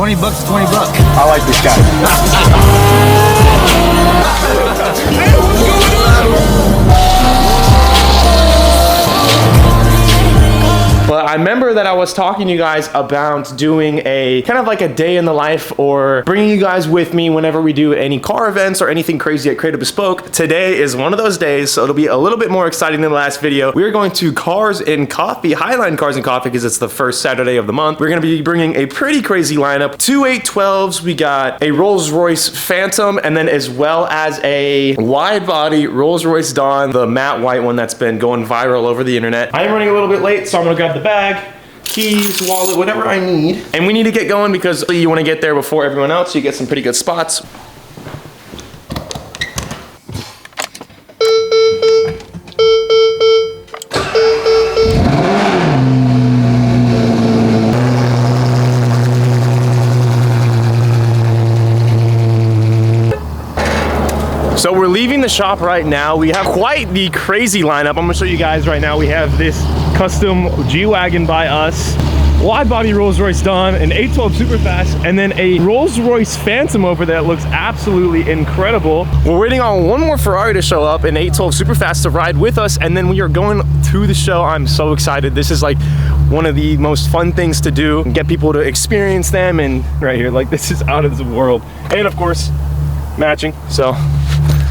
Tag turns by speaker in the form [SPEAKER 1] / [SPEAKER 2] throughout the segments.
[SPEAKER 1] 20 bucks is 20 bucks.
[SPEAKER 2] I like this guy. But I remember that I was talking to you guys about doing a kind of like a day in the life, or bringing you guys with me whenever we do any car events or anything crazy at Creative Bespoke. Today is one of those days, so it'll be a little bit more exciting than the last video. We're going to Cars and Coffee, Highline Cars and Coffee, because it's the first Saturday of the month. We're gonna be bringing a pretty crazy lineup. 2 812s, we got a Rolls-Royce Phantom, and then as well as a wide body Rolls-Royce Dawn, the matte white one that's been going viral over the internet. I am running a little bit late, so I'm gonna grab the bag, keys, wallet, whatever I need. And we need to get going because you want to get there before everyone else so you get some pretty good spots. So we're leaving the shop right now. We have quite the crazy lineup. I'm gonna show you guys right now. We have this custom G-Wagon by us, wide body Rolls-Royce Dawn, an 812 Superfast, and then a Rolls-Royce Phantom over there that looks absolutely incredible. We're waiting on one more Ferrari to show up, an 812 Superfast to ride with us, and then we are going to the show. I'm so excited. This is like one of the most fun things to do, and get people to experience them, and right here, like this is out of this world. And of course, matching, so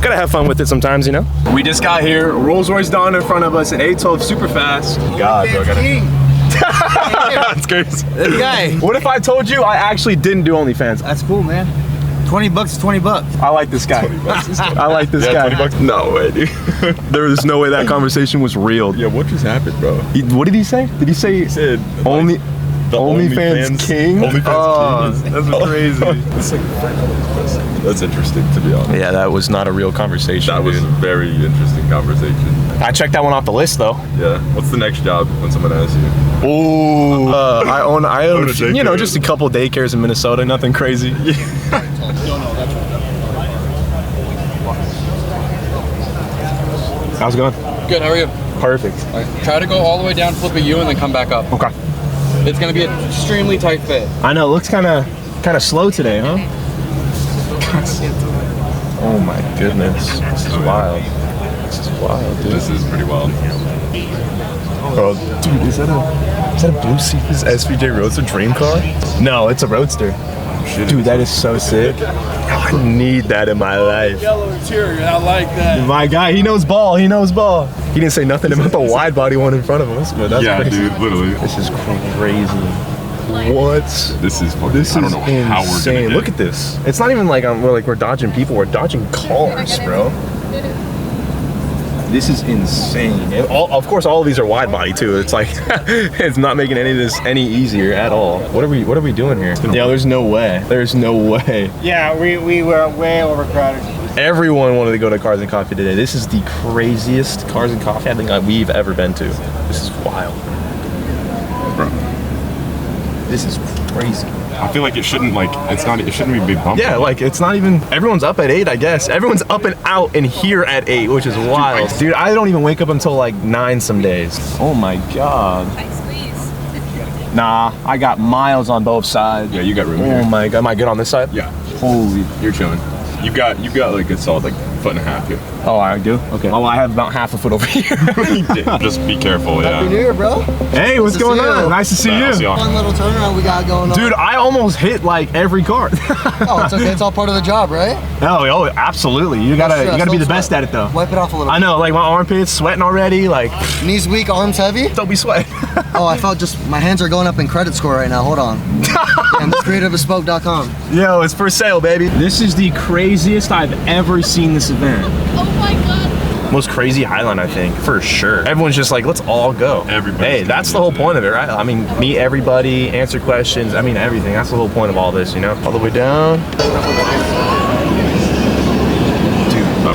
[SPEAKER 2] gotta have fun with it sometimes, you know? We just got here, Rolls-Royce Dawn in front of us, an 812 Superfast. God, bro, that's crazy.
[SPEAKER 1] This guy.
[SPEAKER 2] What if I told you I actually didn't do OnlyFans?
[SPEAKER 1] That's cool, man. 20 bucks is 20 bucks.
[SPEAKER 2] I like this guy. I like this guy.
[SPEAKER 3] 20 bucks? No way, dude.
[SPEAKER 2] There's no way that conversation was real.
[SPEAKER 3] Yeah, what just happened, bro?
[SPEAKER 2] What did he say? Did he say
[SPEAKER 3] He said
[SPEAKER 2] only?
[SPEAKER 3] The
[SPEAKER 2] OnlyFans King?
[SPEAKER 3] OnlyFans King.
[SPEAKER 2] That's crazy.
[SPEAKER 3] That's like, that's interesting, to be honest.
[SPEAKER 2] Yeah, that was not a real conversation.
[SPEAKER 3] That was a very interesting conversation.
[SPEAKER 2] I checked that one off the list, though.
[SPEAKER 3] Yeah. What's the next job when someone asks you?
[SPEAKER 2] Ooh. I own
[SPEAKER 3] a
[SPEAKER 2] you know,
[SPEAKER 3] daycare.
[SPEAKER 2] just a couple daycares in Minnesota, nothing crazy. How's it going?
[SPEAKER 4] Good, how are you?
[SPEAKER 2] Perfect.
[SPEAKER 4] All right. Try to go all the way down, flip a U, and then come back up.
[SPEAKER 2] Okay.
[SPEAKER 4] It's gonna be an extremely tight fit.
[SPEAKER 2] I know, it looks kind of slow today, huh? Oh my goodness, this is wild. This is wild, dude.
[SPEAKER 3] This is pretty wild.
[SPEAKER 2] Bro, dude, is that a blue Cephas SVJ Roadster dream car? No, it's a Roadster.
[SPEAKER 3] Shit.
[SPEAKER 2] Dude, that is so sick. I need that in my life.
[SPEAKER 4] Yellow interior, I like that.
[SPEAKER 2] My guy, he knows ball. He knows ball. He didn't say nothing about the wide body one in front of us, but that's
[SPEAKER 3] Yeah,
[SPEAKER 2] crazy.
[SPEAKER 3] dude, literally.
[SPEAKER 2] This is crazy. What?
[SPEAKER 3] This is fucking,
[SPEAKER 2] This
[SPEAKER 3] I don't
[SPEAKER 2] is
[SPEAKER 3] know how we're
[SPEAKER 2] insane.
[SPEAKER 3] gonna get
[SPEAKER 2] Look at this. It's not even like we're dodging people. We're dodging cars, bro. This is insane. And of course, all of these are wide body too. It's like it's not making any of this any easier at all. What are we doing here? Yeah, there's no way. There's no way.
[SPEAKER 1] Yeah, we were way overcrowded.
[SPEAKER 2] Everyone wanted to go to Cars and Coffee today. This is the craziest Cars and Coffee I think we've ever been to. This is wild.
[SPEAKER 3] Bro.
[SPEAKER 2] This is crazy.
[SPEAKER 3] I feel like it shouldn't be big bump.
[SPEAKER 2] Yeah, like it's not even, everyone's up at 8, I guess. Everyone's up and out and here at 8, which is wild. Dude, I don't even wake up until like 9 some days. Oh my God. Nah, I got miles on both sides.
[SPEAKER 3] Yeah, you got room
[SPEAKER 2] Oh
[SPEAKER 3] here.
[SPEAKER 2] my God, am I good on this side?
[SPEAKER 3] Yeah.
[SPEAKER 2] Holy.
[SPEAKER 3] You're chilling. You got like a solid like 1.5 here.
[SPEAKER 2] Oh, I do? Okay. Oh, I have about half a foot over here.
[SPEAKER 3] Just be careful, yeah.
[SPEAKER 1] Happy New Year, bro.
[SPEAKER 2] Hey, what's going on? Nice to see
[SPEAKER 3] I'll see
[SPEAKER 2] you.
[SPEAKER 3] y'all.
[SPEAKER 1] Fun little turnaround we got going on.
[SPEAKER 2] Dude, I almost hit like every car.
[SPEAKER 1] Oh, it's okay. It's all part of the job, right?
[SPEAKER 2] Oh, absolutely. You gotta be the best at it though.
[SPEAKER 1] Wipe it off a little.
[SPEAKER 2] I know, like my armpits sweating already. Like,
[SPEAKER 1] Knees weak, arms heavy.
[SPEAKER 2] don't be sweating.
[SPEAKER 1] Oh, I felt just my hands are going up in credit score right now. Hold on. And this creativebespoke.com.
[SPEAKER 2] Yo, it's for sale, baby. This is the craziest I've ever seen this event.
[SPEAKER 5] Oh my God.
[SPEAKER 2] Most crazy Highline, I think, for sure. Everyone's just like, let's all go.
[SPEAKER 3] Everybody's
[SPEAKER 2] Hey,
[SPEAKER 3] gonna
[SPEAKER 2] that's
[SPEAKER 3] be
[SPEAKER 2] the whole
[SPEAKER 3] today.
[SPEAKER 2] point of it, right? I mean, meet everybody, answer questions. I mean, everything. That's the whole point of all this, you know? All the way down.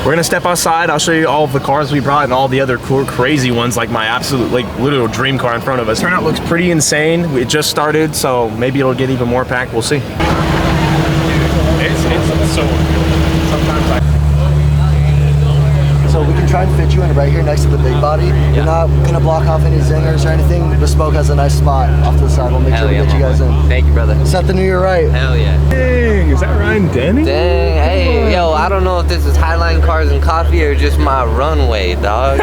[SPEAKER 2] We're gonna step outside. I'll show you all of the cars we brought and all the other cool, crazy ones, like my absolute, like, literal dream car in front of us. Turnout looks pretty insane. It just started, so maybe it'll get even more packed. We'll see. It's so sometimes
[SPEAKER 1] So we can try and fit you in right here next to the big body. You're not gonna block off any zingers or anything. Bespoke has a nice spot off to the side. We'll make sure we get you guys in.
[SPEAKER 5] Thank you, brother.
[SPEAKER 1] Set the new year right.
[SPEAKER 5] Hell yeah.
[SPEAKER 2] Dang, is that Ryan Denny?
[SPEAKER 5] Dang, hey, yo, I don't know if this is Highline Cars and Coffee or just my runway, dog.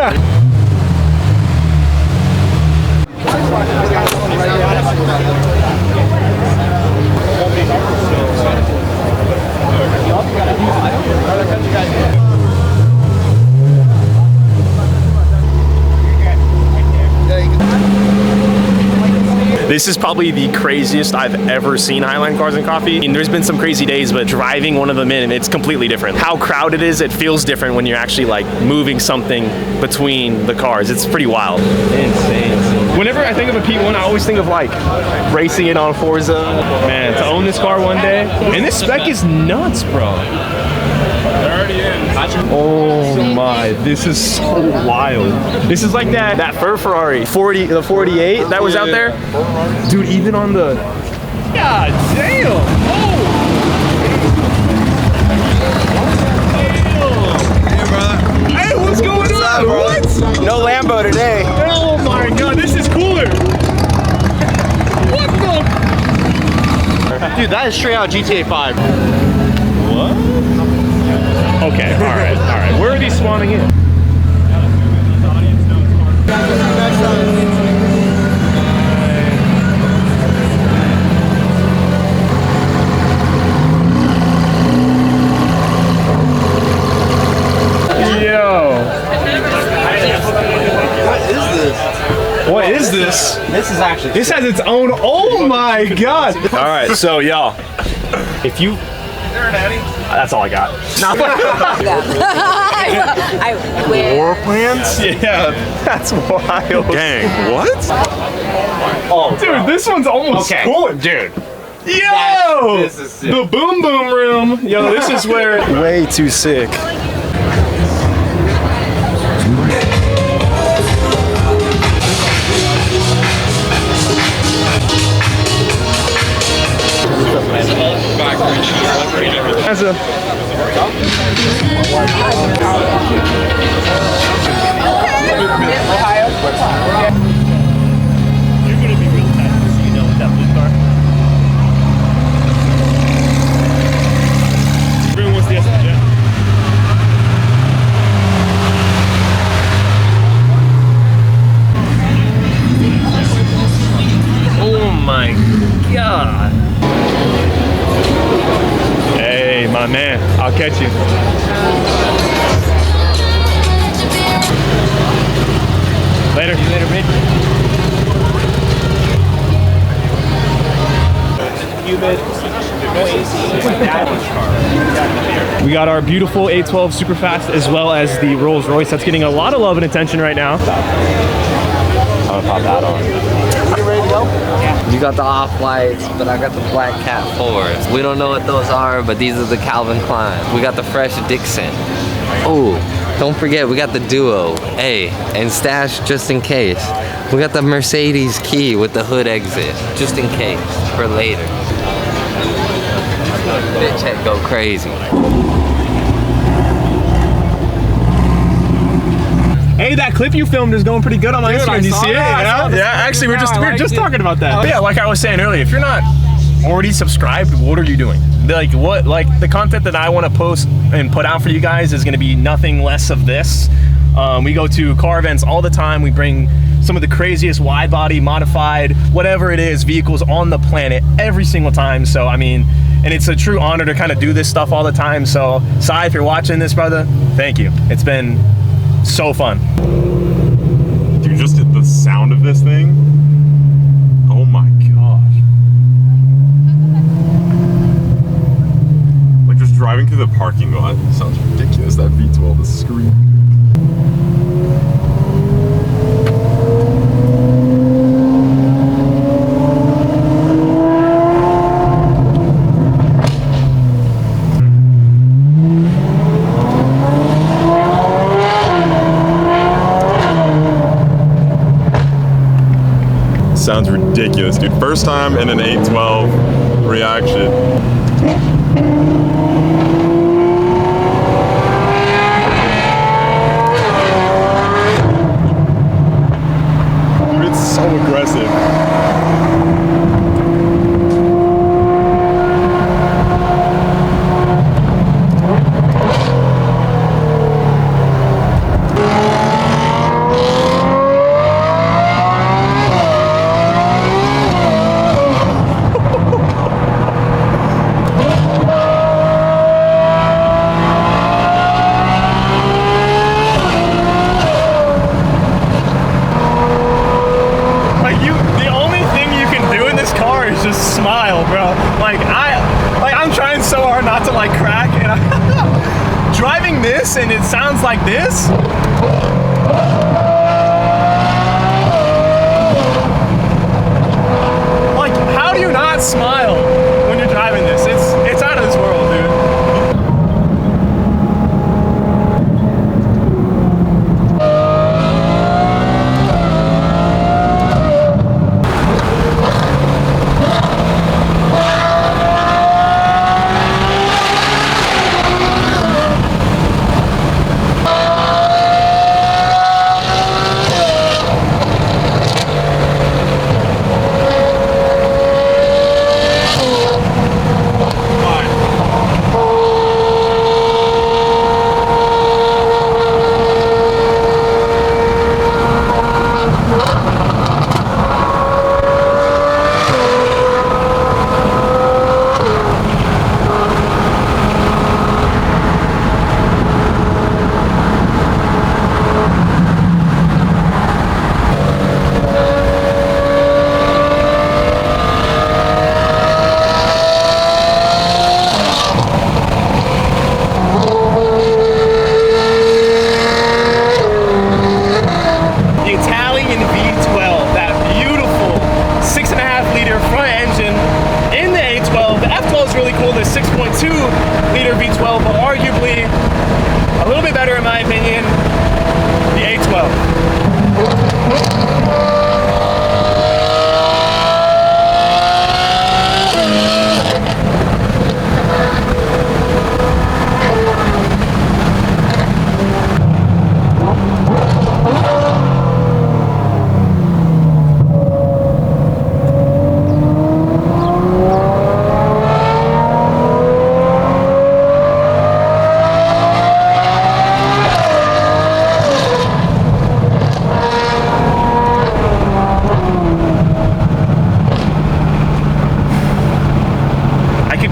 [SPEAKER 2] This is probably the craziest I've ever seen Highline Cars and Coffee. I mean, there's been some crazy days, but driving one of them in, it's completely different. How crowded it is, it feels different when you're actually like moving something between the cars. It's pretty wild. Insane. Whenever I think of a P1, I always think of like racing it on Forza. Man, to own this car one day. And this spec is nuts, bro. Oh my, this is so wild. This is like that Ferrari, the 48 that was out there. Dude, even on the, god damn. Hey, what's going on? What?
[SPEAKER 5] No Lambo today.
[SPEAKER 2] Oh my god, this is cooler. What the?
[SPEAKER 6] Dude, that is straight out GTA 5.
[SPEAKER 2] What? Okay, all right. Where are these spawning in? What is this?
[SPEAKER 6] This is actually.
[SPEAKER 2] This has its own. Oh my god! All right, so y'all, if you. That's all I got. War plans? Yeah, that's wild.
[SPEAKER 3] Dang, what?
[SPEAKER 2] Oh, dude, this one's almost cool, dude. Yo!
[SPEAKER 6] This is sick.
[SPEAKER 2] The boom boom room. Yo, this is where. Way too sick. As a you're gonna be real tight, so you know with that blue car. Everyone wants the SJ. Oh my god. Hey, my man, I'll catch you. Later. See you later, Rich. We got our beautiful 812 Superfast as well as the Rolls Royce. That's getting a lot of love and attention right now. I'm gonna pop that on.
[SPEAKER 1] You ready to go?
[SPEAKER 5] You got the off-whites, but I got the black Cat 4s. We don't know what those are, but these are the Calvin Klein. We got the fresh Dixon. Oh, don't forget, we got the Duo. Hey, and stash just in case. We got the Mercedes key with the hood exit, just in case, for later. Bitch head go crazy.
[SPEAKER 2] Hey, that clip you filmed is going pretty good on my Instagram. Do you see it? Yeah, actually, we're just talking about that. But yeah, like I was saying earlier, if you're not already subscribed, what are you doing? Like the content that I want to post and put out for you guys is going to be nothing less of this. We go to car events all the time. We bring some of the craziest wide body, modified, whatever it is, vehicles on the planet every single time. So I mean, and it's a true honor to kind of do this stuff all the time. So Sai, if you're watching this, brother, thank you. It's been so fun.
[SPEAKER 3] Dude, just the sound of this thing. Oh my gosh. Like just driving through the parking lot sounds ridiculous. That V12 is screaming. Sounds ridiculous, dude. First time in an 812 reaction.
[SPEAKER 2] I'm trying so hard not to like crack, and driving this, and it sounds like this. Like, how do you not smile when you're driving this? It's out of this world, dude.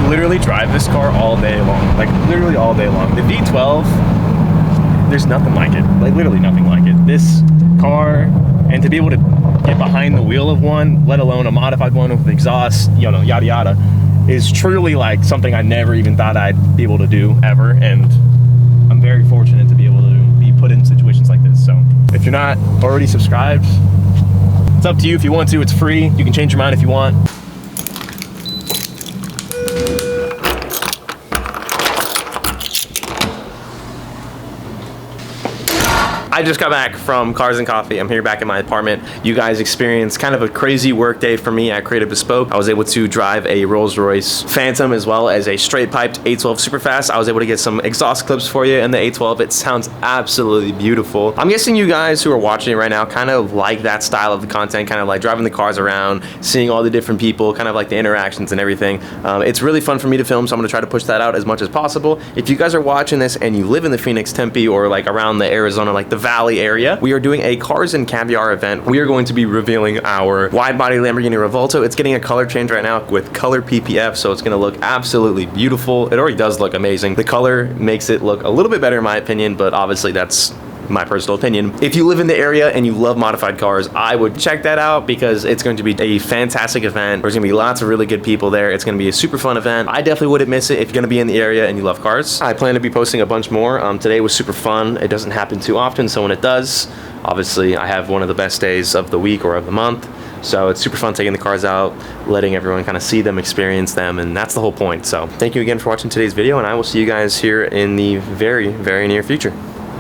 [SPEAKER 2] Literally drive this car all day long, like literally all day long. The V12, there's nothing like it, like literally nothing like it. This car, and to be able to get behind the wheel of one, let alone a modified one with exhaust, you know, yada yada, is truly like something I never even thought I'd be able to do ever. And I'm very fortunate to be able to be put in situations like this. So if you're not already subscribed, it's up to you. If you want to, it's free. You can change your mind if you want. I just got back from Cars and Coffee. I'm here back in my apartment. You guys experienced kind of a crazy work day for me at Creative Bespoke. I was able to drive a Rolls-Royce Phantom as well as a straight piped 812 Superfast. I was able to get some exhaust clips for you in the 812. It sounds absolutely beautiful. I'm guessing you guys who are watching it right now kind of like that style of the content, kind of like driving the cars around, seeing all the different people, kind of like the interactions and everything. It's really fun for me to film, so I'm gonna try to push that out as much as possible. If you guys are watching this and you live in the Phoenix, Tempe, or like around the Arizona, like the Valley area, we are doing a Cars and Caviar event. We are going to be revealing our wide body Lamborghini Revolto. It's getting a color change right now with color PPF, so it's gonna look absolutely beautiful. It already does look amazing. The color makes it look a little bit better in my opinion, but obviously that's my personal opinion. If you live in the area and you love modified cars, I would check that out because it's going to be a fantastic event. There's gonna be lots of really good people there. It's gonna be a super fun event. I definitely wouldn't miss it if you're gonna be in the area and you love cars. I plan to be posting a bunch more. Today was super fun. It doesn't happen too often, so when it does, obviously I have one of the best days of the week or of the month. So it's super fun taking the cars out, letting everyone kind of see them, experience them, and that's the whole point. So thank you again for watching today's video, and I will see you guys here in the very, very near future.